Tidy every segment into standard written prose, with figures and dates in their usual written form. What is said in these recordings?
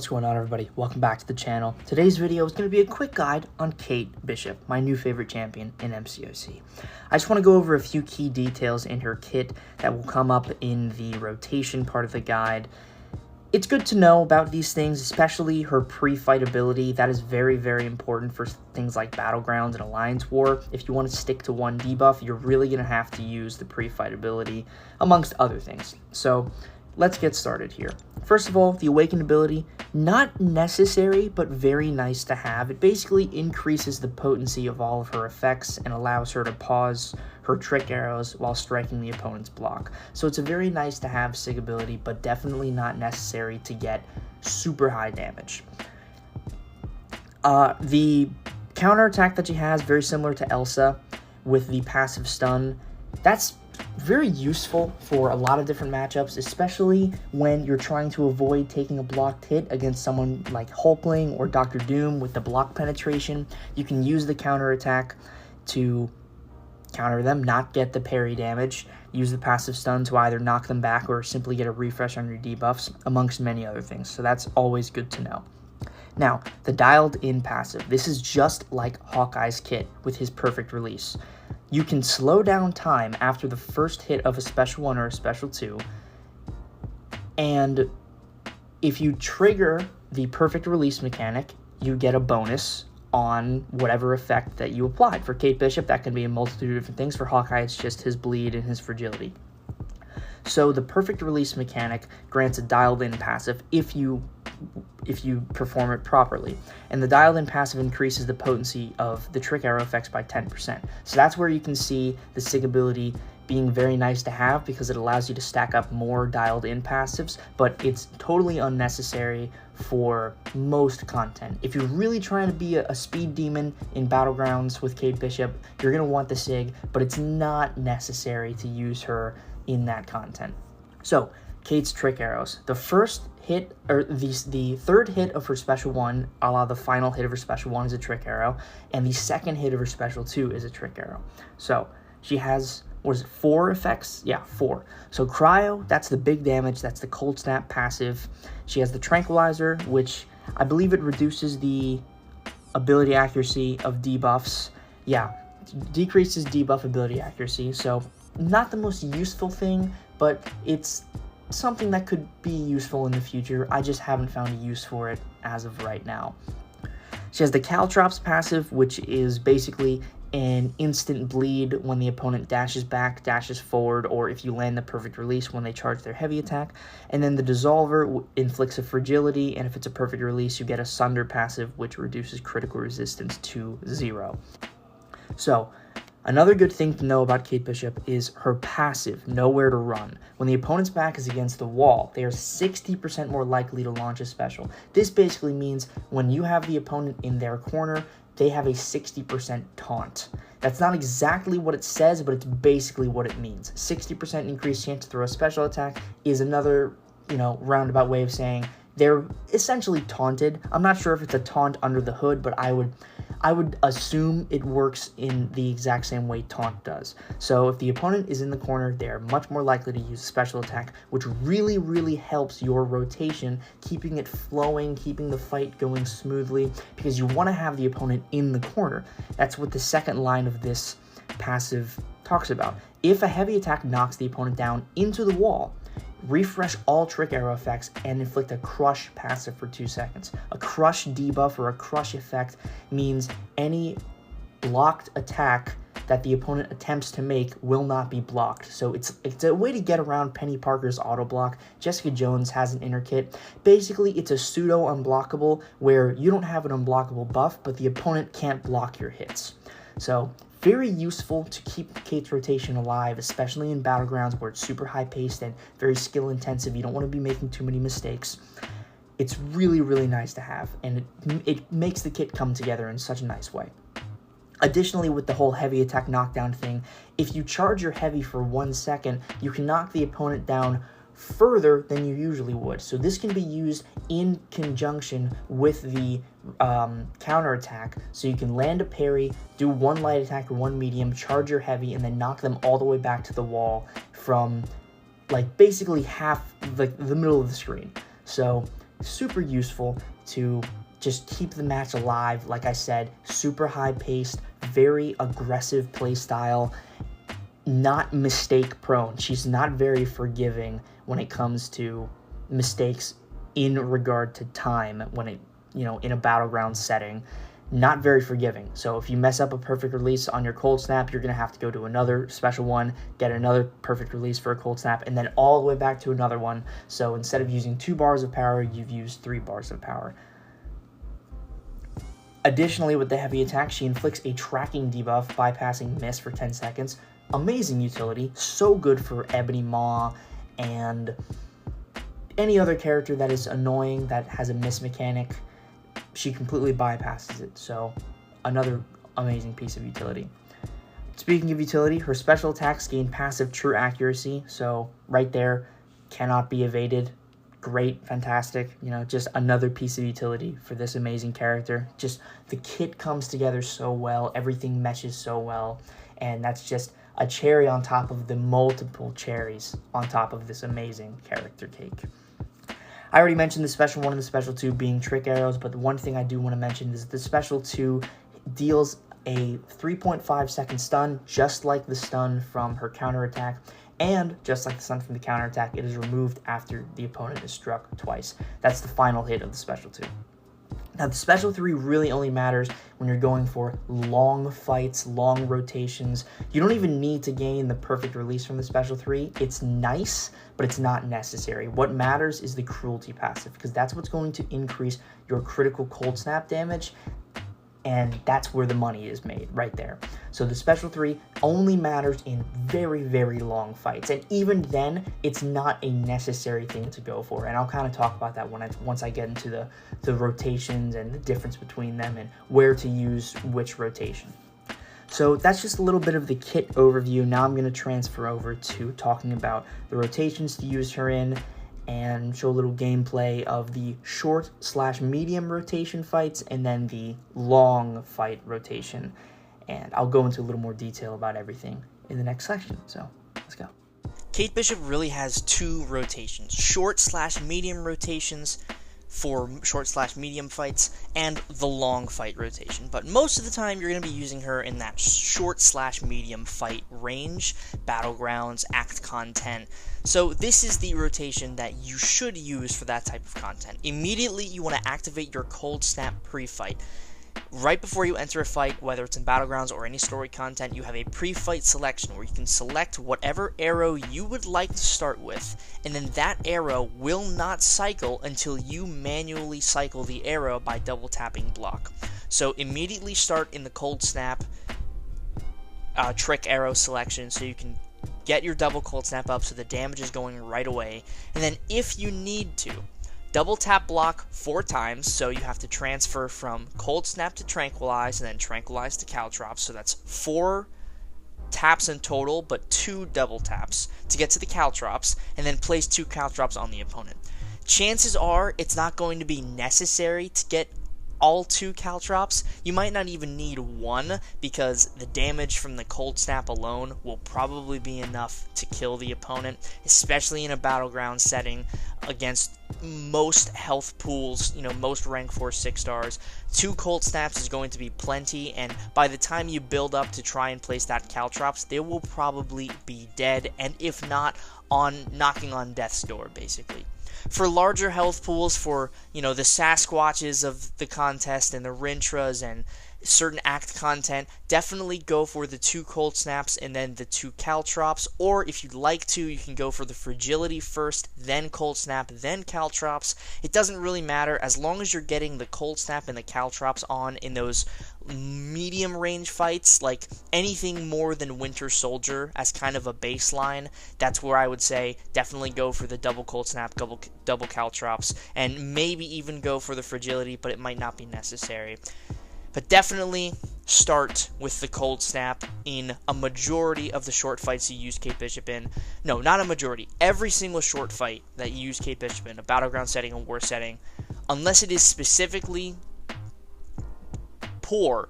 What's going on, everybody? Welcome back to the channel. Today's video is going to be a quick guide on Kate Bishop, my new favorite champion in MCOC. I just want to go over a few key details in her kit that will come up in the rotation part of the guide. It's good to know about these things, especially her pre-fight ability. That is very, very important for things like Battlegrounds and Alliance War. If you want to stick to one debuff, you're really going to have to use the pre-fight ability, amongst other things. So let's get started here. First of all, the Awakened ability, not necessary, but very nice to have. It basically increases the potency of all of her effects and allows her to pause her trick arrows while striking the opponent's block. So it's a very nice to have SIG ability, but definitely not necessary to get super high damage. The counterattack that she has, very similar to Elsa with the passive stun. That's very useful for a lot of different matchups, especially when you're trying to avoid taking a blocked hit against someone like Hulkling or Dr. Doom with the block penetration. You can use the counterattack to counter them, not get the parry damage, use the passive stun to either knock them back or simply get a refresh on your debuffs, amongst many other things. So that's always good to know. Now, the dialed in passive. This is just like Hawkeye's kit with his perfect release. You can slow down time after the first hit of a special 1 or a special 2, and if you trigger the perfect release mechanic, you get a bonus on whatever effect that you applied. For Kate Bishop, that can be a multitude of different things. For Hawkeye, it's just his bleed and his fragility. So the perfect release mechanic grants a dialed in passive if you perform it properly. And the dialed in passive increases the potency of the trick arrow effects by 10%. So that's where you can see the SIG ability being very nice to have because it allows you to stack up more dialed in passives, but it's totally unnecessary for most content. If you're really trying to be a speed demon in Battlegrounds with Kate Bishop, you're going to want the SIG, but it's not necessary to use her in that content. So, Kate's trick arrows. The first hit, or the third hit of her special 1, a la the final hit of her special 1 is a trick arrow, and the second hit of her special 2 is a trick arrow. So, she has, what is it, 4 effects? Yeah, 4. So Cryo, that's the big damage, that's the Cold Snap passive. She has the Tranquilizer, which I believe it reduces the ability accuracy of debuffs. Yeah, decreases debuff ability accuracy, so not the most useful thing, but it's something that could be useful in the future. I just haven't found a use for it as of right now. She has the Caltrops passive, which is basically an instant bleed when the opponent dashes back, dashes forward, or if you land the perfect release when they charge their heavy attack. And then the Dissolver inflicts a fragility, and if it's a perfect release, you get a Sunder passive, which reduces critical resistance to 0. So, another good thing to know about Kate Bishop is her passive, Nowhere to Run. When the opponent's back is against the wall, they are 60% more likely to launch a special. This basically means when you have the opponent in their corner, they have a 60% taunt. That's not exactly what it says, but it's basically what it means. 60% increased chance to throw a special attack is another, roundabout way of saying they're essentially taunted. I'm not sure if it's a taunt under the hood, but I would assume it works in the exact same way taunt does. So if the opponent is in the corner, they are much more likely to use a special attack, which really, really helps your rotation, keeping it flowing, keeping the fight going smoothly, because you want to have the opponent in the corner. That's what the second line of this passive talks about. If a heavy attack knocks the opponent down into the wall, refresh all trick arrow effects and inflict a crush passive for 2 seconds. A crush debuff or a crush effect means any blocked attack that the opponent attempts to make will not be blocked. So it's a way to get around Penny Parker's auto block. Jessica Jones has an inner kit. Basically, it's a pseudo unblockable where you don't have an unblockable buff, but the opponent can't block your hits. So very useful to keep Kate's rotation alive, especially in Battlegrounds where it's super high-paced and very skill-intensive. You don't want to be making too many mistakes. It's really, really nice to have, and it makes the kit come together in such a nice way. Additionally, with the whole heavy attack knockdown thing, if you charge your heavy for 1 second, you can knock the opponent down further than you usually would. So this can be used in conjunction with the counterattack. So you can land a parry, do 1 light attack or 1 medium, charge your heavy, and then knock them all the way back to the wall from like basically half the middle of the screen. So super useful to just keep the match alive. Like I said, super high paced, very aggressive play style, not mistake prone. She's not very forgiving when it comes to mistakes in regard to time when it, in a battleground setting. Not very forgiving. So if you mess up a perfect release on your cold snap, you're going to have to go to another special one, get another perfect release for a cold snap, and then all the way back to another one. So instead of using 2 bars of power, you've used 3 bars of power. Additionally, with the heavy attack, she inflicts a tracking debuff, bypassing miss for 10 seconds. Amazing utility, so good for Ebony Maw and any other character that is annoying, that has a miss mechanic. She completely bypasses it, so another amazing piece of utility. Speaking of utility, her special attacks gain passive true accuracy, so right there, cannot be evaded. Great, fantastic, just another piece of utility for this amazing character. Just the kit comes together so well, everything meshes so well, and that's just a cherry on top of the multiple cherries on top of this amazing character cake. I already mentioned the special 1 and the special 2 being trick arrows, but the one thing I do want to mention is the special 2 deals a 3.5 second stun, just like the stun from her counterattack, and just like the stun from the counterattack, it is removed after the opponent is struck twice. That's the final hit of the special 2. Now, the special 3 really only matters when you're going for long fights, long rotations. You don't even need to gain the perfect release from the special 3. It's nice, but it's not necessary. What matters is the cruelty passive, because that's what's going to increase your critical cold snap damage, and that's where the money is made, right there. So the special 3 only matters in very, very long fights, and even then, it's not a necessary thing to go for, and I'll kind of talk about that once I get into the rotations and the difference between them and where to use which rotation. So that's just a little bit of the kit overview. Now I'm going to transfer over to talking about the rotations to use her in, and show a little gameplay of the short/medium rotation fights and then the long fight rotation. And I'll go into a little more detail about everything in the next section. So let's go. Kate Bishop really has 2 rotations, short/medium rotations for short/medium fights, and the long fight rotation. But most of the time, you're going to be using her in that short/medium fight range, battlegrounds, act content. So this is the rotation that you should use for that type of content. Immediately, you want to activate your cold snap pre-fight. Right before you enter a fight, whether it's in Battlegrounds or any story content, you have a pre-fight selection where you can select whatever arrow you would like to start with, and then that arrow will not cycle until you manually cycle the arrow by double tapping block. So immediately start in the cold snap trick arrow selection so you can get your double cold snap up so the damage is going right away, and then if you need to, double tap block 4 times, so you have to transfer from cold snap to tranquilize and then tranquilize to caltrops, so that's 4 taps in total, but 2 double taps to get to the caltrops, and then place 2 caltrops on the opponent. Chances are it's not going to be necessary to get all 2 caltrops. You might not even need 1, because the damage from the cold snap alone will probably be enough to kill the opponent, especially in a battleground setting against most health pools, most rank 4 6 stars. 2 cold snaps is going to be plenty, and by the time you build up to try and place that caltrops, they will probably be dead, and if not, knocking on death's door, basically. For larger health pools, for, the Sasquatches of the contest and the Rintras and certain act content, definitely go for the 2 cold snaps and then the 2 caltrops, or if you'd like to, you can go for the fragility first, then cold snap, then caltrops. It doesn't really matter, as long as you're getting the cold snap and the caltrops on in those medium range fights, like anything more than Winter Soldier as kind of a baseline. That's where I would say definitely go for the double cold snap, double caltrops, and maybe even go for the fragility, but it might not be necessary. But definitely start with the cold snap in a majority of the short fights you use Kate Bishop in. No, not a majority. Every single short fight that you use Kate Bishop in, a battleground setting, a war setting, unless it is specifically poor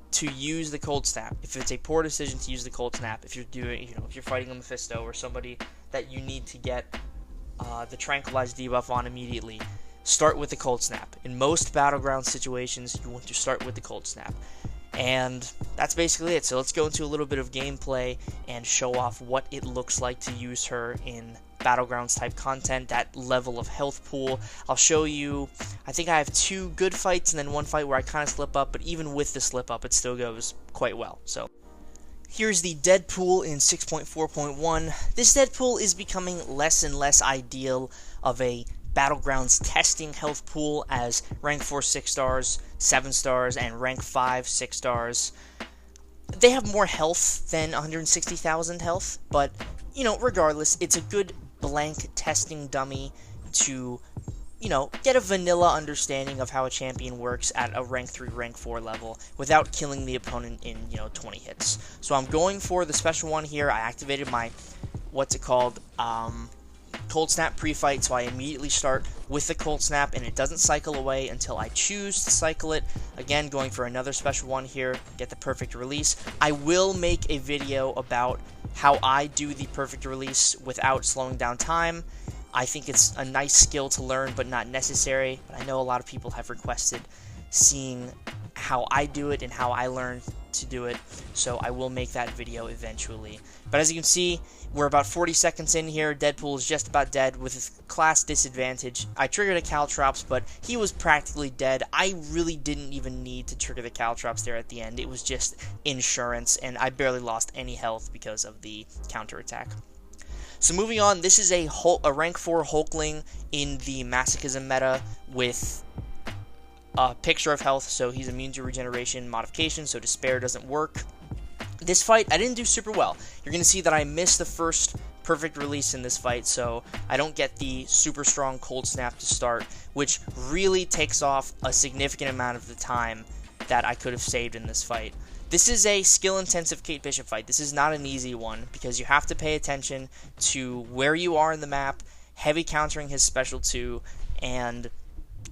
to use the cold snap. If it's a poor decision to use the cold snap, if you're doing, if you're fighting a Mephisto or somebody that you need to get the tranquilized debuff on immediately, start with the Cold Snap. In most Battleground situations, you want to start with the Cold Snap. And that's basically it. So let's go into a little bit of gameplay and show off what it looks like to use her in Battlegrounds type content, that level of health pool. I'll show you, I think I have 2 good fights and then 1 fight where I kind of slip up, but even with the slip up, it still goes quite well. So here's the Deadpool in 6.4.1. This Deadpool is becoming less and less ideal of a Battlegrounds testing health pool, as rank 4 6 stars, 7 stars, and rank 5 6 stars, they have more health than 160,000 health, but, you know, regardless, it's a good blank testing dummy to, you know, get a vanilla understanding of how a champion works at a rank 3, rank 4 level without killing the opponent in, 20 hits. So I'm going for the special one here. I activated my, Cold Snap pre-fight, so I immediately start with the Cold Snap, and it doesn't cycle away until I choose to cycle it. Again, going for another special one here, get the perfect release. I will make a video about how I do the perfect release without slowing down time. I think it's a nice skill to learn, but not necessary. But I know a lot of people have requested seeing how I do it and how I learned to do it, so I will make that video eventually. But as you can see, we're about 40 seconds in here. Deadpool is just about dead with his class disadvantage. I triggered a Caltrops, but he was practically dead. I really didn't even need to trigger the Caltrops there at the end. It was just insurance, and I barely lost any health because of the counterattack. So moving on, this is a rank 4 Hulkling in the Masochism meta with a picture of health, so he's immune to regeneration modification, so Despair doesn't work. This fight, I didn't do super well. You're going to see that I missed the first perfect release in this fight, so I don't get the super strong Cold Snap to start, which really takes off a significant amount of the time that I could have saved in this fight. This is a skill-intensive Kate Bishop fight. This is not an easy one, because you have to pay attention to where you are in the map, heavy countering his special 2, and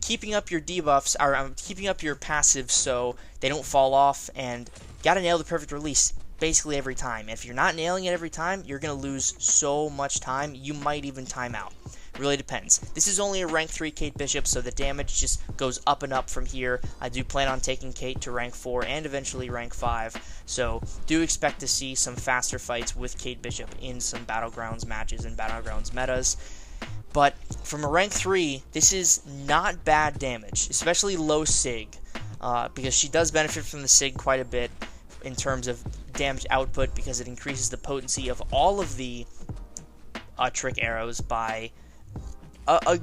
keeping up your debuffs, or keeping up your passives so they don't fall off, and gotta nail the perfect release basically every time. And if you're not nailing it every time, you're gonna lose so much time, you might even time out. Really depends. This is only a rank 3 Kate Bishop, so the damage just goes up and up from here. I do plan on taking Kate to rank 4 and eventually rank 5, so do expect to see some faster fights with Kate Bishop in some Battlegrounds matches and Battlegrounds metas. But from a rank 3, this is not bad damage, especially low SIG, because she does benefit from the SIG quite a bit in terms of damage output, because it increases the potency of all of the trick arrows by a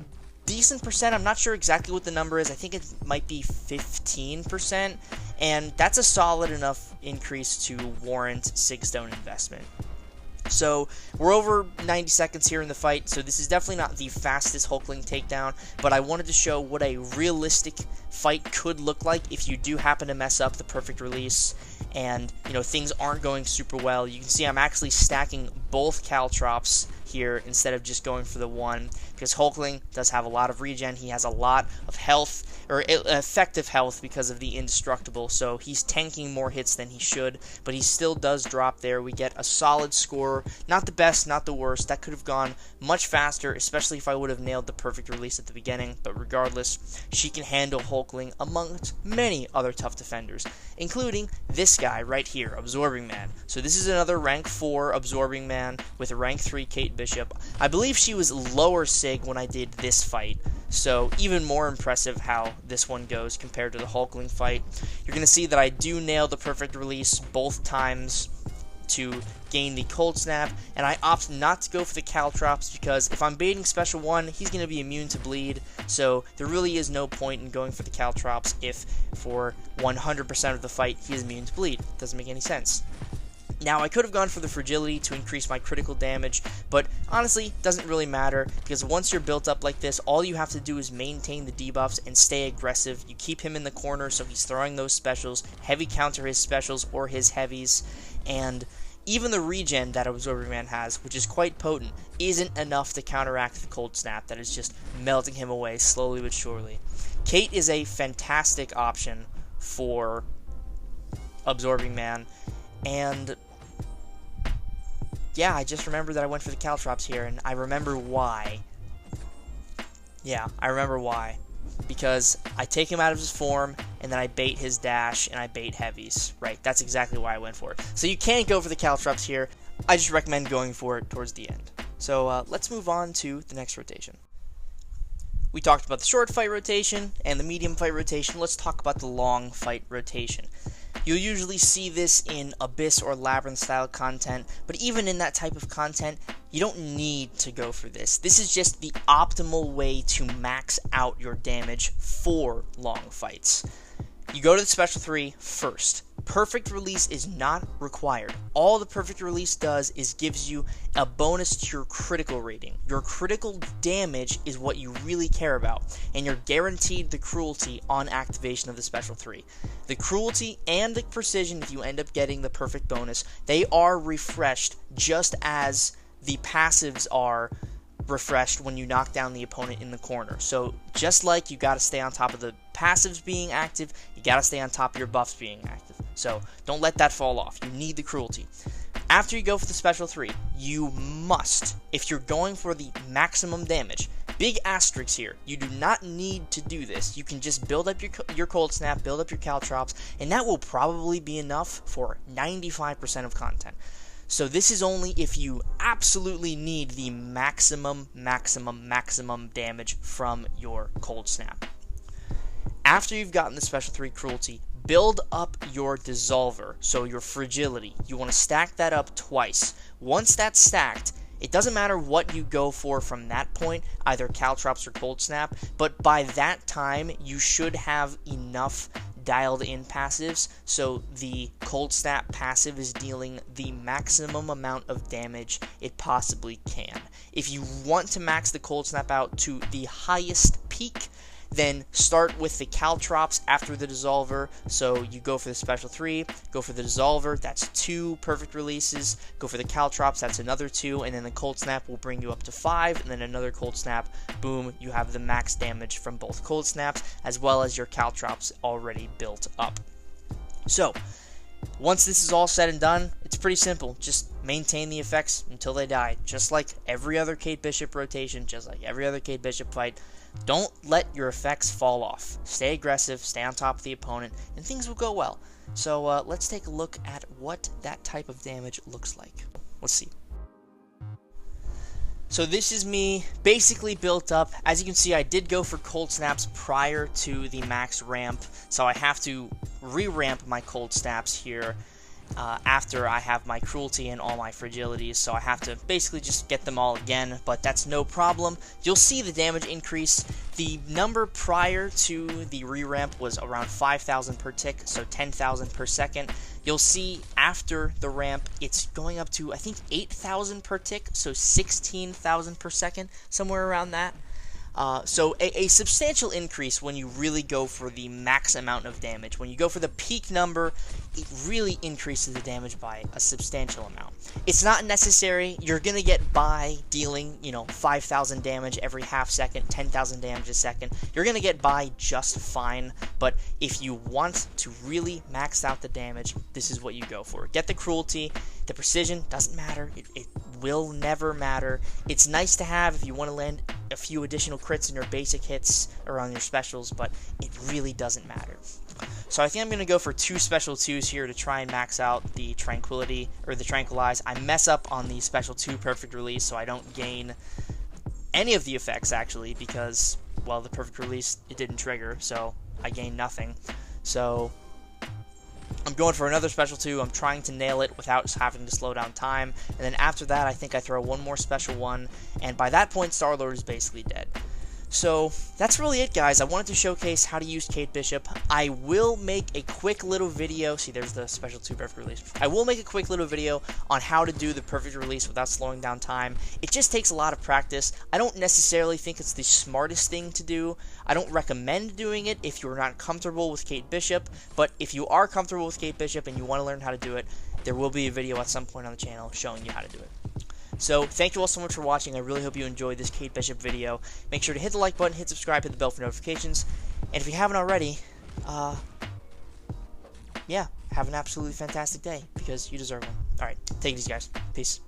decent percent. I'm not sure exactly what the number is. I think it might be 15%, and that's a solid enough increase to warrant Sigstone investment. So we're over 90 seconds here in the fight, so this is definitely not the fastest Hulkling takedown, but I wanted to show what a realistic fight could look like if you do happen to mess up the perfect release and, things aren't going super well. You can see I'm actually stacking both Caltrops here instead of just going for the one, because Hulkling does have a lot of regen. He has a lot of health, or effective health, because of the indestructible, so he's tanking more hits than he should, but he still does drop there. We get a solid score, not the best, not the worst. That could have gone much faster, especially if I would have nailed the perfect release at the beginning, but regardless, she can handle Hulkling amongst many other tough defenders, including this guy right here, Absorbing Man. So this is another rank 4 Absorbing Man with a rank 3 Kate Bishop. I believe she was lower SIG when I did this fight, so even more impressive how this one goes compared to the Hulkling fight. You're going to see that I do nail the perfect release both times to gain the Cold Snap, and I opt not to go for the Caltrops because if I'm baiting Special 1, he's going to be immune to bleed, so there really is no point in going for the Caltrops if for 100% of the fight he is immune to bleed. Doesn't make any sense. Now, I could have gone for the Fragility to increase my critical damage, but honestly, doesn't really matter, because once you're built up like this, all you have to do is maintain the debuffs and stay aggressive. You keep him in the corner so he's throwing those specials, heavy counter his specials or his heavies, and even the regen that Absorbing Man has, which is quite potent, isn't enough to counteract the Cold Snap that is just melting him away slowly but surely. Kate is a fantastic option for Absorbing Man, and yeah, I just remembered that I went for the Caltrops here, and I remember why. Yeah, I remember why. Because I take him out of his form, and then I bait his dash, and I bait heavies. Right, that's exactly why I went for it. So you can go for the Caltrops here. I just recommend going for it towards the end. So let's move on to the next rotation. We talked about the short fight rotation and the medium fight rotation. Let's talk about the long fight rotation. You'll usually see this in Abyss or Labyrinth style content, but even in that type of content, you don't need to go for this. This is just the optimal way to max out your damage for long fights. You go to the special 3 first. Perfect release is not required. All the perfect release does is gives you a bonus to your critical rating. Your critical damage is what you really care about, and you're guaranteed the cruelty on activation of the special 3. The cruelty and the precision, if you end up getting the perfect bonus, they are refreshed just as the passives are refreshed when you knock down the opponent in the corner. So just like you got to stay on top of the passives being active, you got to stay on top of your buffs being active. So don't let that fall off. You need the cruelty. After you go for the special 3, you must, if you're going for the maximum damage, big asterisks here, you do not need to do this. You can just build up your Cold Snap, build up your Caltrops, and that will probably be enough for 95% of content. So this is only if you absolutely need the maximum damage from your Cold Snap. After you've gotten the special 3 cruelty, build up your Dissolver, so your fragility. You want to stack that up twice. Once that's stacked, it doesn't matter what you go for from that point, either Caltrops or Cold Snap, but by that time, you should have enough dialed in passives, so the Cold Snap passive is dealing the maximum amount of damage it possibly can. If you want to max the Cold Snap out to the highest peak, then start with the Caltrops after the Dissolver. So you go for the special 3, go for the Dissolver, that's 2 perfect releases, go for the Caltrops, that's another 2, and then the Cold Snap will bring you up to 5, and then another Cold Snap, boom, you have the max damage from both Cold Snaps, as well as your Caltrops already built up. So, once this is all said and done, it's pretty simple. Just maintain the effects until they die, just like every other Kate Bishop rotation, just like every other Kate Bishop fight. Don't let your effects fall off. Stay aggressive, stay on top of the opponent, and things will go well. So let's take a look at what that type of damage looks like. Let's see. So this is me basically built up. As you can see, I did go for Cold Snaps prior to the max ramp, so I have to re-ramp my Cold Snaps here after I have my Cruelty and all my Fragilities, so I have to basically just get them all again, but that's no problem. You'll see the damage increase. The number prior to the re-ramp was around 5,000 per tick, so 10,000 per second. You'll see after the ramp, it's going up to, I think, 8,000 per tick, so 16,000 per second, somewhere around that. So a substantial increase when you really go for the max amount of damage. When you go for the peak number, it really increases the damage by a substantial amount. It's not necessary. You're going to get by dealing, 5,000 damage every half second, 10,000 damage a second. You're going to get by just fine, but if you want to really max out the damage, this is what you go for. Get the Cruelty. The precision doesn't matter. It will never matter. It's nice to have if you want to land a few additional crits in your basic hits or on your specials, but it really doesn't matter. So I think I'm going to go for 2 special 2s here to try and max out the Tranquility, or the Tranquilize. I mess up on the special 2 perfect release, so I don't gain any of the effects, actually, because, well, the perfect release, it didn't trigger, so I gained nothing. So I'm going for another special 2. I'm trying to nail it without having to slow down time. And then after that, I think I throw one more special 1. And by that point, Star-Lord is basically dead. So that's really it, guys. I wanted to showcase how to use Kate Bishop. I will make a quick little video. See, there's the special 2 perfect release. I will make a quick little video on how to do the perfect release without slowing down time. It just takes a lot of practice. I don't necessarily think it's the smartest thing to do. I don't recommend doing it if you're not comfortable with Kate Bishop. But if you are comfortable with Kate Bishop and you want to learn how to do it, there will be a video at some point on the channel showing you how to do it. So, thank you all so much for watching. I really hope you enjoyed this Kate Bishop video. Make sure to hit the like button, hit subscribe, hit the bell for notifications. And if you haven't already, yeah, have an absolutely fantastic day, because you deserve one. Alright, take it easy, guys. Peace.